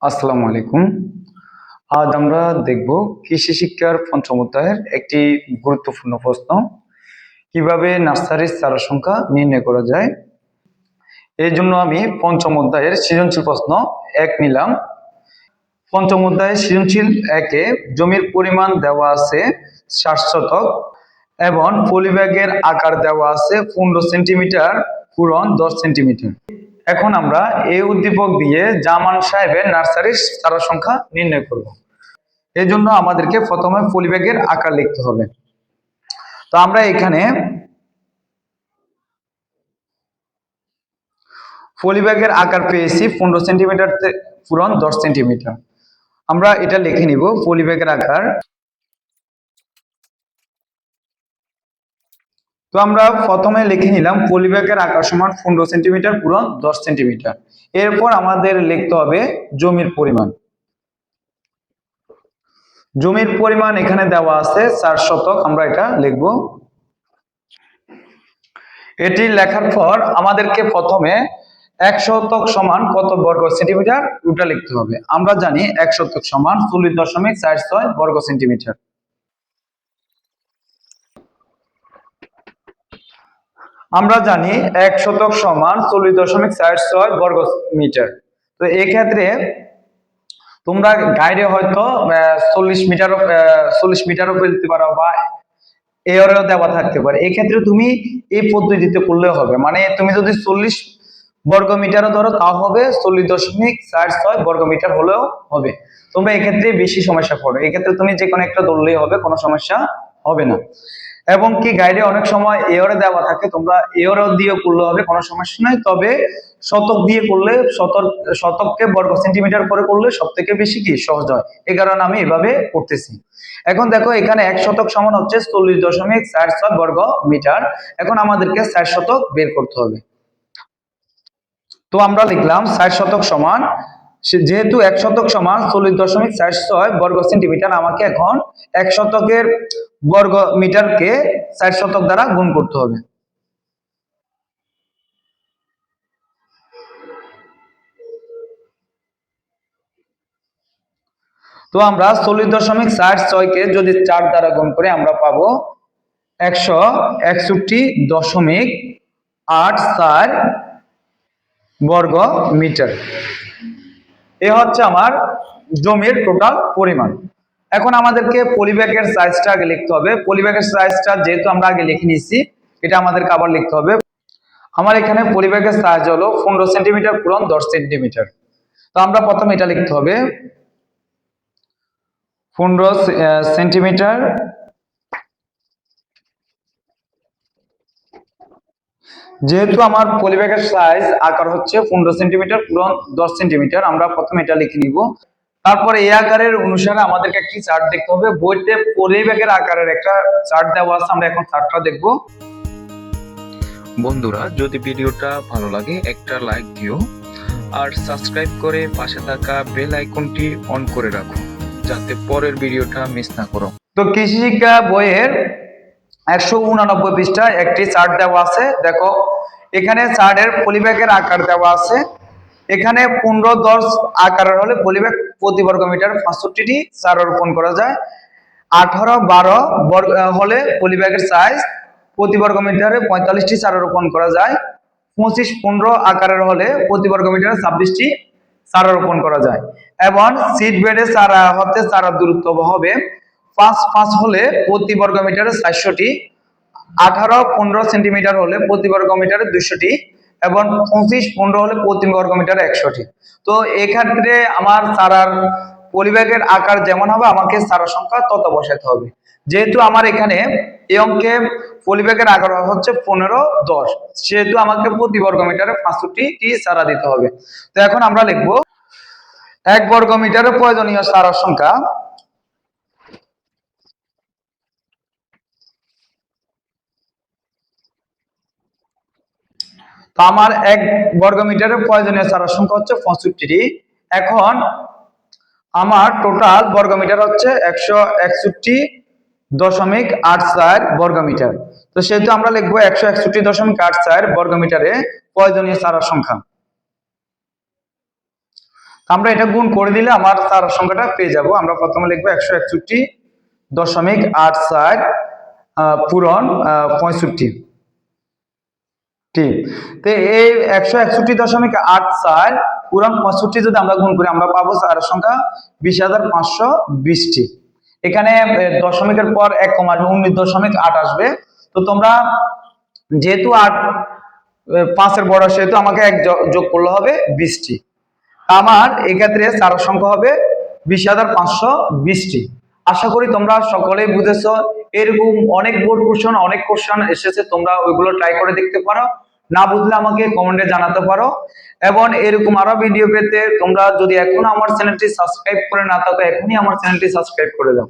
আসসালামু আলাইকুম। আজ আমরা দেখব কৃষি শিক্ষার পঞ্চম অধ্যায়ের একটি গুরুত্বপূর্ণ প্রশ্ন, কিভাবে নার্সারির চারা সংখ্যা নির্ণয় করা যায়। এই জন্য আমি পঞ্চম অধ্যায়ের সৃজনশীল প্রশ্ন 1 নিলাম। পঞ্চম অধ্যায়ের সৃজনশীল 1-এ জমির পরিমাণ দেওয়া আছে 60 শতক এবং পলিব্যাগের আকার দেওয়া আছে 15 সেন্টিমিটার পূরণ 10 সেন্টিমিটার। এখন আমরা এই উদ্দীপক দিয়ে জামান সাহেবের নার্সারির চারা সংখ্যা নির্ণয় করব। এই জন্য আমাদেরকে প্রথমে পলিব্যাগের আকার লিখতে হবে। তো আমরা এখানে পলিব্যাগের আকার পেয়েছি 15 সেন্টিমিটার পূরণ 10 সেন্টিমিটার। আমরা এটা লিখে নিব পলিব্যাগের আকার। তো আমরা প্রথমে লিখে নিলাম পলিব্যাগের আকার সমান 15 সেন্টিমিটার পূরণ 10 সেন্টিমিটার। এরপর আমাদের লিখতে হবে জমির পরিমাণ। জমির পরিমাণ এখানে দেওয়া আছে 4 শতক, আমরা এটা লিখব। এটি লেখার পর আমাদেরকে প্রথমে 1 শতক সমান কত বর্গ সেন্টিমিটার ওটা লিখতে হবে। আমরা জানি 1 শতক সমান 40.46 বর্গ সেন্টিমিটার। আমরা জানি 1 শতক সমান 40.46 বর্গ মিটার। তো এই ক্ষেত্রে তোমরা গাইডে হয়তো 40 মিটারও ফেলতে পারো বা এরও দেওয়া থাকতে পারে। এই ক্ষেত্রে তুমি এই পদ্ধতিতে করলেও হবে, মানে তুমি যদি 40 বর্গ মিটারও ধরো তাও হবে, 40.46 বর্গ মিটার হলেও হবে। তোমরা এক্ষেত্রে বেশি সমস্যা পড়ো, এক্ষেত্রে তুমি যে কোনো একটা ধরলেই হবে, কোনো সমস্যা হবে না। এবং কি গাইডে অনেক সময় এওরে দেওয়া থাকে, তোমরা এওরে দিয়ে করলে হবে, কোনো সমস্যা নাই। তবে শতক দিয়ে করলে শতককে বর্গ সেন্টিমিটার করে করলে সব থেকে বেশি কি সহজ হয়, এই কারণে আমি এভাবে করতেছি। এখন দেখো এখানে 1 শতক সমান হচ্ছে 40.46 বর্গ মিটার। এখন আমাদেরকে 60 শতক বের করতে হবে। তো আমরা লিখলাম 60 শতক সমান, যেহেতু 1 শতক সমান 40.46 বর্গ সেন্টিমিটার, আমাকে এখন 1 শতকের বর্গ মিটারকে 60 শতক দ্বারা গুণ করতে হবে। তো আমরা 40.46 কে যদি 4 দ্বারা গুণ করে আমরা পাবো 161.84 বর্গ মিটার। এ হচ্ছে আমার জমির টোটাল পরিমাণ। এখন আমাদেরকে পলিব্যাগের সাইজটা আগে লিখতে হবে। পলিব্যাগের সাইজটা যেহেতু আমরা আগে লিখে নিয়েছি, এটা আমাদেরকে আবার লিখতে হবে। আমার এখানে পলিব্যাগের সাইজ হলো 15 সেন্টিমিটার পূরণ 10 সেন্টিমিটার। তো আমরা প্রথমে এটা লিখতে হবে 15 সেন্টিমিটার যেহেতু আমার পলিব্যাগের সাইজ আকার হচ্ছে 15 সেন্টিমিটার পূরণ 10 সেন্টিমিটার, আমরা প্রথমে এটা লিখে নিব। তারপর এই আকারের অনুসারে আমাদেরকে একটি চার্ট দেখতে হবে। বইতে পলিব্যাগের আকারের একটা চার্ট দেওয়া আছে, আমরা এখন চার্টটা দেখব। বন্ধুরা, যদি ভিডিওটা ভালো লাগে একটা লাইক দিও আর সাবস্ক্রাইব করে পাশে থাকা বেল আইকনটি অন করে রাখো, যাতে পরের ভিডিওটা মিস না করো। তো কৃষি শিক্ষা বইয়ের 189 পৃষ্ঠায় একটি চার্ট দেওয়া আছে। দেখো এখানে চার্টের পলিব্যাগের আকার দেওয়া আছে। এখানে 15-10 আকারের হলে পলিব্যাগ প্রতি বর্গ মিটার 65টি চারা রোপণ করা যায়। 18-12 হলে পলিব্যাগের সাইজ প্রতি বর্গ মিটারে 45টি চারা রোপণ করা যায়। 25-15 আকারের হলে প্রতি বর্গ মিটারে 26টি চারা রোপণ করা যায়। এবং সিড বেডে চারা হতে চারা দূরত্ব হবে 5-5 হলে প্রতি বর্গ মিটারে 400টি, 18-15 সেন্টিমিটার হলে প্রতি বর্গ মিটারে 200টি এবং 25-15 হলে প্রতি বর্গ মিটারে 100টি। তো এক্ষেত্রে আমার চারার পলিব্যাগের আকার যেমন হবে আমাকে চারা সংখ্যা তত বসাতে হবে। যেহেতু আমার এখানে এই অঙ্কে পলিব্যাগের আকার হচ্ছে 15-10, সেহেতু আমাকে প্রতি বর্গ মিটারে 65টি চারা দিতে হবে। তো এখন আমরা লিখবো 1 বর্গ মিটারে প্রয়োজনীয় চারার সংখ্যা। তো আমার 1 বর্গ মিটারের প্রয়োজনীয় চারার সংখ্যা হচ্ছে 65টি। এখন আমার টোটাল বর্গ মিটার হচ্ছে 161.84 বর্গ মিটার। তো সেহেতু আমরা লিখবো 161.84 বর্গ মিটারে প্রয়োজনীয় চারার সংখ্যা। আমরা এটা গুণ করে দিলে আমার তার সংখ্যাটা পেয়ে যাব। আমরা প্রথমে লিখবো 161.84 পূরণ 65। ঠিক, তো এই 161.84 পূরণ 65 যদি আমরা গুণ করি আমরা পাবো তার সংখ্যা 20,520টি। এখানে দশমিকের পর 1 কমা আসবে, 19.8 আসবে। তো তোমরা যেহেতু 8 5-এর বড় সেহেতু আমাকে 1 যোগ করলে হবে 20টি। আমার এক্ষেত্রে চার সংখ্যা হবে 20,520টি। আশা করি তোমরা সকলেই বুঝেছো। এরকম অনেক বোর্ড কোশ্চেন, অনেক কোশ্চেন এসেছে, তোমরা ওইগুলো ট্রাই করে দেখতে পারো। না বুঝলে আমাকে কমেন্টে জানাতে পারো। এবং এরকম আরো ভিডিও পেতে তোমরা যদি এখনো আমার চ্যানেলটি সাবস্ক্রাইব করে না থাকো, এখনই আমার চ্যানেলটি সাবস্ক্রাইব করে দাও।